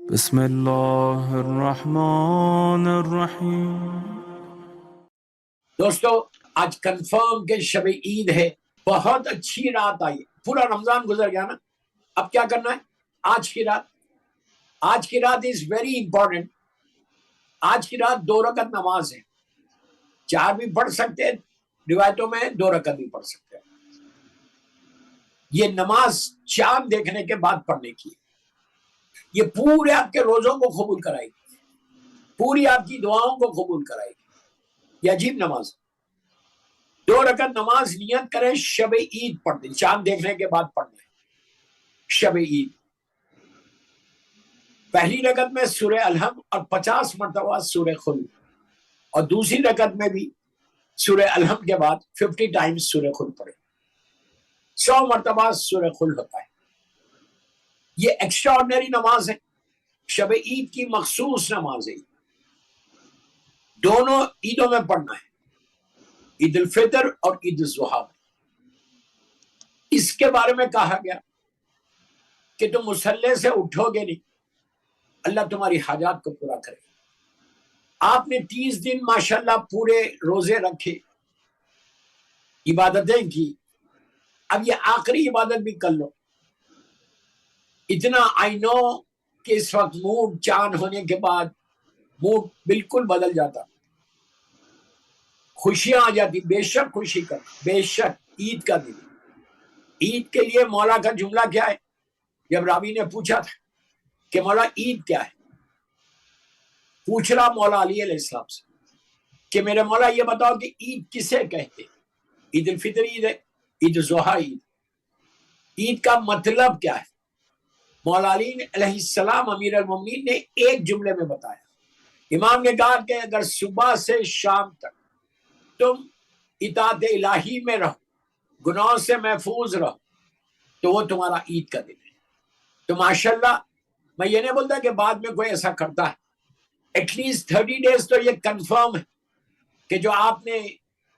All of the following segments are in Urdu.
بسم اللہ الرحمن الرحیم۔ دوستو آج کنفرم کہ شب عید ہے، بہت اچھی رات آئی، پورا رمضان گزر گیا نا، اب کیا کرنا ہے؟ آج کی رات از ویری امپورٹنٹ۔ آج کی رات 2 رکعت نماز ہے، 4 بھی پڑھ سکتے ہیں، روایتوں میں 2 رکعت بھی پڑھ سکتے ہیں۔ یہ نماز چاند دیکھنے کے بعد پڑھنے کی ہے، یہ پورے آپ کے روزوں کو قبول کرائے گی، پوری آپ کی دعاؤں کو قبول کرائے گی۔ یہ عجیب نماز، 2 رکعت نماز نیت کریں، شب عید پڑھ دیں، چاند دیکھنے کے بعد پڑھنا ہے شب عید۔ پہلی رکعت میں سورہ الحمد اور 50 مرتبہ سورہ خل، اور دوسری رکعت میں بھی سورہ الحمد کے بعد 50 ٹائمز سورہ خل پڑھیں، 100 مرتبہ سورہ خل ہوتا ہے۔ یہ ایکسٹراڈنری نماز ہے، شب عید کی مخصوص نماز ہے، دونوں عیدوں میں پڑھنا ہے، عید الفطر اور عید الاضحیٰ میں۔ اس کے بارے میں کہا گیا کہ تم مصلی سے اٹھو گے نہیں، اللہ تمہاری حاجات کو پورا کرے۔ آپ نے 30 دن ماشاءاللہ پورے روزے رکھے، عبادتیں کی، اب یہ آخری عبادت بھی کر لو۔ اتنا آئی نو کہ اس وقت موڈ چاند ہونے کے بعد موڈ بالکل بدل جاتا، خوشیاں آ جاتی، بے شک خوشی کر، بے شک عید کا دن۔ عید کے لیے مولا کا جملہ کیا ہے؟ جب راوی نے پوچھا تھا کہ مولا عید کیا ہے، پوچھ رہا مولا علی علیہ السلام سے کہ میرے مولا یہ بتاؤ کہ عید کسے کہتے؟ عید الفطر عید ہے، عید الاضحیٰ عید، عید کا مطلب کیا ہے؟ مولا علی علیہ السلام امیر المومنین نے ایک جملے میں بتایا۔ امام نے کہا کہ اگر صبح سے شام تک تم اطاعت الہی میں رہو، گناہوں سے محفوظ رہو، تو وہ تمہارا عید کا دن ہے۔ تو ماشاءاللہ میں یہ نہیں بولتا کہ بعد میں کوئی ایسا کرتا ہے، ایٹ لیسٹ 30 ڈیز تو یہ کنفرم ہے کہ جو آپ نے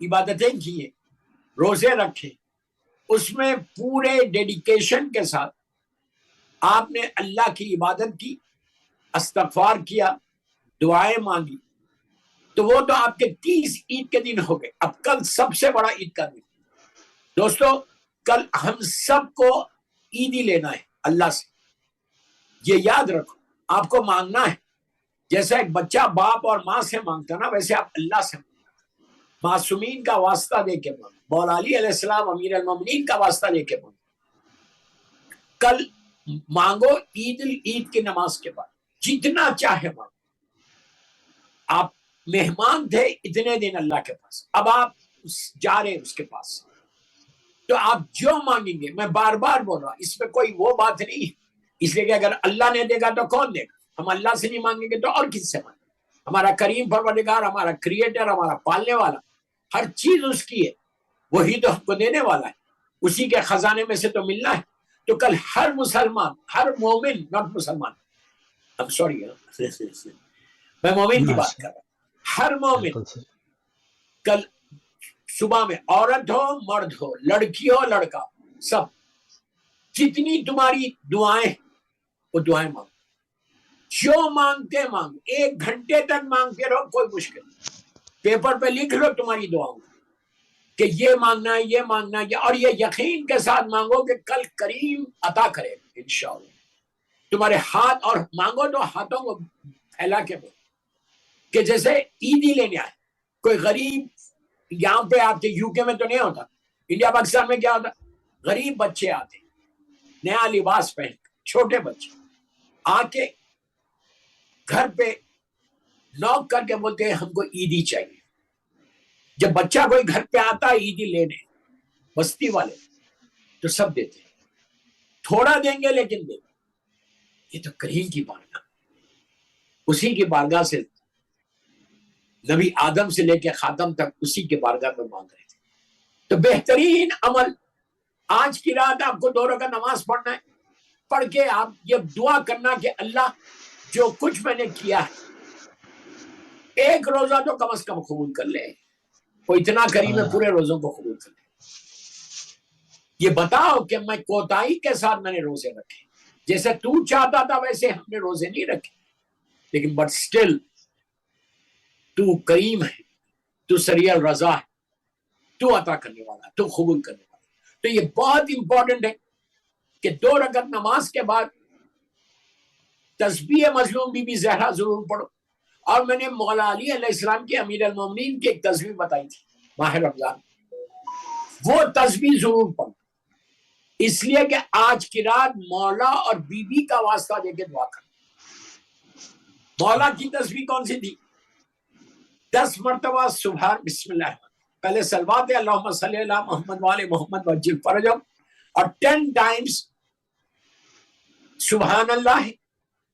عبادتیں کی ہیں، روزے رکھے، اس میں پورے ڈیڈیکیشن کے ساتھ آپ نے اللہ کی عبادت کی، استغفار کیا، دعائیں مانگی، تو وہ تو آپ کے 30 عید کے دن ہو گئے۔ اب کل سب سے بڑا عید کا دن، دوستو کل ہم سب کو عید ہی لینا ہے اللہ سے، یہ یاد رکھو۔ آپ کو مانگنا ہے، جیسا ایک بچہ باپ اور ماں سے مانگتا نا، ویسے آپ اللہ سے مانگنا، معصومین کا واسطہ دے کے مانگو، مولا علی علیہ السلام امیر المومنین کا واسطہ دے کے مانگو۔ کل مانگو عید کی نماز کے بعد، جتنا چاہے مانگو۔ آپ مہمان تھے اتنے دن اللہ کے پاس، اب آپ جا رہے ہیں اس کے پاس، تو آپ جو مانگیں گے، میں بار بار بول رہا ہوں، اس میں کوئی وہ بات نہیں ہے، اس لیے کہ اگر اللہ نے دے گا تو کون دے گا؟ ہم اللہ سے نہیں مانگیں گے تو اور کس سے مانگیں؟ ہمارا کریم پروردگار، ہمارا کریٹر، ہمارا پالنے والا، ہر چیز اس کی ہے، وہی تو ہم کو دینے والا ہے، اسی کے خزانے میں سے تو ملنا ہے۔ تو کل ہر مسلمان، ہر مومن، ناٹ مسلمان، I'm sorry، میں مومن کی بات کر رہا ہوں، ہر مومن کل صبح میں، عورت ہو مرد ہو، لڑکی ہو لڑکا ہو، سب جتنی تمہاری دعائیں، وہ دعائیں مانگو، جو مانگتے مانگو، 1 گھنٹے تک مانگتے رہو، کوئی مشکل نہیں، پیپر پہ لکھ لو تمہاری دعاؤں کہ یہ مانگنا ہے، یہ مانگنا ہے، اور یہ یقین کے ساتھ مانگو کہ کل کریم عطا کرے انشاءاللہ۔ تمہارے ہاتھ، اور مانگو تو ہاتھوں کو پھیلا کے بولو کہ جیسے عیدی لینے آئے کوئی غریب، یہاں پہ آپ کے یو کے میں تو نہیں ہوتا، انڈیا پاکستان میں کیا ہوتا، غریب بچے آتے نیا لباس پہن، چھوٹے بچے آ کے گھر پہ نوک کر کے بولتے ہیں ہم کو عیدی چاہیے۔ جب بچہ کوئی گھر پہ آتا ہے عیدی لینے، بستی والے تو سب دیتے ہیں، تھوڑا دیں گے لیکن دیں گے۔ یہ تو کریم کی بارگاہ، اسی کی بارگاہ سے نبی آدم سے لے کے خاتم تک اسی کے بارگاہ میں مانگ رہے تھے۔ تو بہترین عمل، آج کی رات آپ کو 2 رکعت نماز پڑھنا ہے، پڑھ کے آپ یہ دعا کرنا کہ اللہ جو کچھ میں نے کیا ہے، ایک روزہ تو کم از کم قبول کر لے، وہ اتنا کریم ہے پورے روزوں کو قبول کر لے۔ یہ بتاؤ کہ میں کوتاہی کے ساتھ میں نے روزے رکھے، جیسے تو چاہتا تھا ویسے ہم نے روزے نہیں رکھے، لیکن بٹ سٹل تو کریم ہے، تو سریع الرضا ہے، تو عطا کرنے والا، تو قبول کرنے والا. تو یہ بہت امپورٹنٹ ہے کہ 2 رکعت نماز کے بعد تسبیح مظلوم بی بی زہرا ضرور پڑھو. اور میں نے مولا علی علیہ السلام کے امیر المومنین کی ایک تسبیح بتائی تھی ماہ رمضان، وہ تسبیح ضرور پڑھو، اس لیے کہ آج کی رات مولا اور بی بی کا واسطہ دے کے دعا کرو. مولا کی تسبیح کون سی تھی؟ 10 مرتبہ سبحان بسم اللہ، پہلے صلوات اللہم صلی اللہ محمد وآل محمد وعجل فرجہم، اور 10 ٹائمز سبحان اللہ،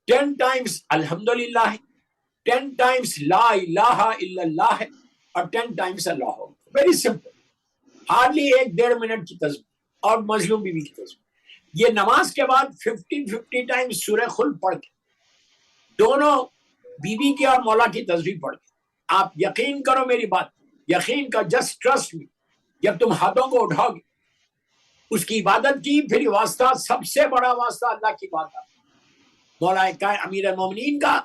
10 ٹائمز الحمدللہ، 10 ٹائمز لا الہ الا اللہ، اور 10 ٹائمز اللہ. ویری سمپل، ہارڈلی 1-1.5 منٹ کی تسبیح، اور مظلوم بیوی کی تسبیح. یہ نماز کے بعد 50 ٹائمز سورہ خلق پڑھ کے، دونوں بیوی کی اور مولا کی تسبیح پڑھ کے، آپ یقین کرو میری بات، یقین کا جسٹ ٹرسٹ می، جب تم ہاتھوں کو اٹھاؤ گے اس کی عبادت کی، پھر یہ واسطہ سب سے بڑا واسطہ اللہ کی بات ہے، مولا امیر المومنین کا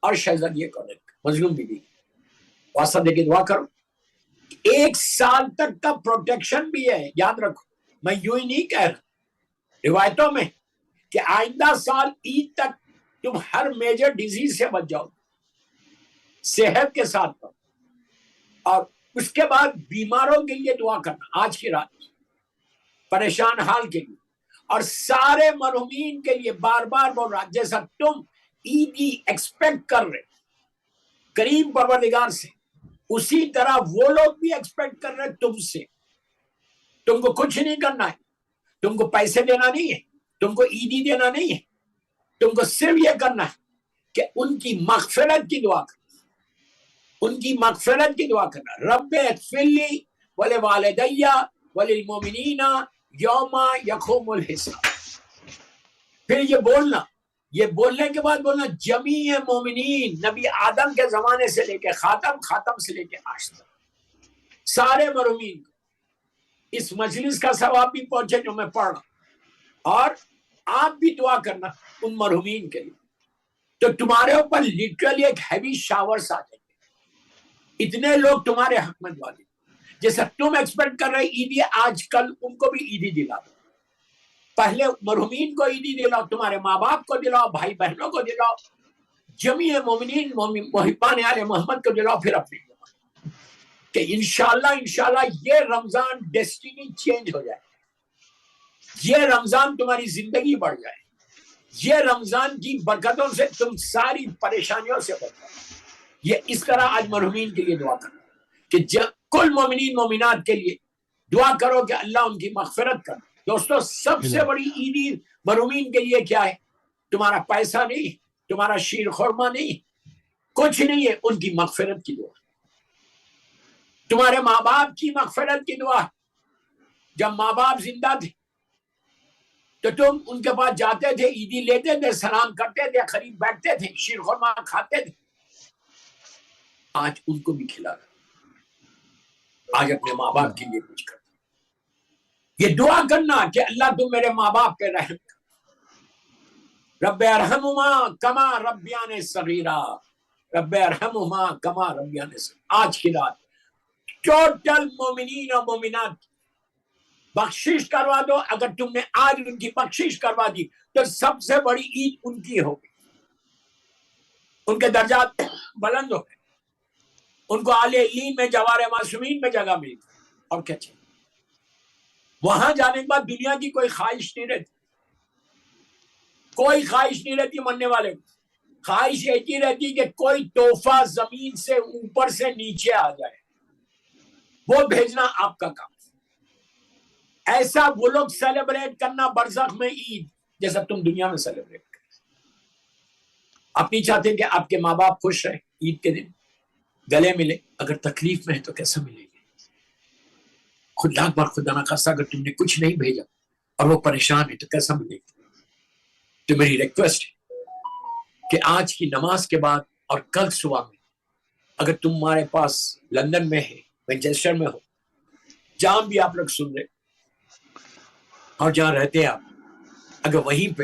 اور شہزادی کا مظلوم بیوی کا واسطہ دے کے دعا کرو. 1 سال تک کا پروٹیکشن بھی ہے، یاد رکھو. میں یوں ہی نہیں کہہ رہا، روایتوں میں کہ آئندہ سال عید تک تم ہر میجر ڈیزیز سے بچ جاؤ صحت کے ساتھ. اور اس کے بعد بیماروں کے لیے دعا کرنا آج کی رات، پریشان حال کے لیے، اور سارے مرحومین کے لیے بار بار بول رہا، جیسا تم عیدی ایکسپیکٹ کر رہے کریم پروردگار سے، اسی طرح وہ لوگ بھی ایکسپیکٹ کر رہے تم سے. تم کو کچھ نہیں کرنا ہے، تم کو پیسے دینا نہیں ہے، تم کو عیدی دینا نہیں ہے، تم کو صرف یہ کرنا ہے کہ ان کی مغفرت کی دعا کرنا، ان کی مغفرت کی دعا کرنا. رب اغفر لی ولوالدی وللمؤمنین یوم یقوم الحساب. پھر یہ بولنا، یہ بولنے کے بعد بولنا جمیع مومنین، نبی آدم کے زمانے سے لے کے خاتم سے لے کے آج تک سارے مرحومین کو اس مجلس کا ثواب بھی پہنچے جو میں پڑھ رہا ہوں، اور آپ بھی دعا کرنا ان مرحومین کے لیے. تو تمہارے اوپر لٹرلی ایک ہیوی شاورز آ جائیں گے، اتنے لوگ تمہارے حق میں دعا دیں. جیسا تم ایکسپیکٹ کر رہے عیدی، آج کل ان کو بھی عیدی دلا دو. پہلے مرحومین کو عیدی دلاؤ، تمہارے ماں باپ کو دلاؤ، بھائی بہنوں کو دلاؤ، جمیع مومنین محبان آل محمد کو دلاؤ، پھر اپنی دلاؤ کہ انشاءاللہ یہ رمضان ڈیسٹینی چینج ہو جائے، یہ رمضان تمہاری زندگی بڑھ جائے، یہ رمضان کی برکتوں سے تم ساری پریشانیوں سے بچ جائے. یہ اس طرح آج مرحومین کے لیے دعا کرو کہ کل مومنین مومنات کے لیے دعا کرو کہ اللہ ان کی مغفرت کر. دوستو سب سے بڑی عیدی مرحومین کے لیے کیا ہے؟ تمہارا پیسہ نہیں، تمہارا شیر خورما نہیں، کچھ نہیں ہے، ان کی مغفرت کی دعا، تمہارے ماں باپ کی مغفرت کی دعا. جب ماں باپ زندہ تھے تو تم ان کے پاس جاتے تھے، عیدی لیتے تھے، سلام کرتے تھے، قریب بیٹھتے تھے، شیر خورما کھاتے تھے. آج ان کو بھی کھلا رہا، آج اپنے ماں باپ کے لیے کچھ کرنا. یہ دعا کرنا کہ اللہ تم میرے ماں باپ پہ رحم کر، رب ارحمہما کما ربیان صغیرا، رب ارحمہما کما ربیان صغیرا. آج کی رات ٹوٹل مومنین اور مومنات بخشش کروا دو. اگر تم نے آج ان کی بخشش کروا دی تو سب سے بڑی عید ان کی ہوگی، ان کے درجات بلند ہو گئے، ان کو اعلی علین میں جوار معصومین میں جگہ ملی. اور کیا چاہیے؟ وہاں جانے کے بعد دنیا کی کوئی خواہش نہیں رہتی، کوئی خواہش نہیں رہتی مرنے والے کو. خواہش ایسی رہتی کہ کوئی تحفہ زمین سے اوپر سے نیچے آ جائے، وہ بھیجنا آپ کا کام. ایسا وہ لوگ سیلیبریٹ کرنا برزخ میں عید جیسا تم دنیا میں سیلیبریٹ کرتے. آپ نہیں چاہتے کہ آپ کے ماں باپ خوش رہے، عید کے دن گلے ملے. اگر تکلیف میں ہے تو کیسا ملے گی؟ خدا اکبر، خدا نخواستہ اگر تم نے کچھ نہیں بھیجا اور وہ پریشان ہے تو کیسا ملے گی؟ تو میری ریکویسٹ ہے کہ آج کی نماز کے بعد اور کل صبح میں اگر تمہارے پاس لندن میں ہے، مینچسٹر میں ہو، جہاں بھی آپ لوگ سن رہے اور جہاں رہتے ہیں آپ، اگر وہیں پہ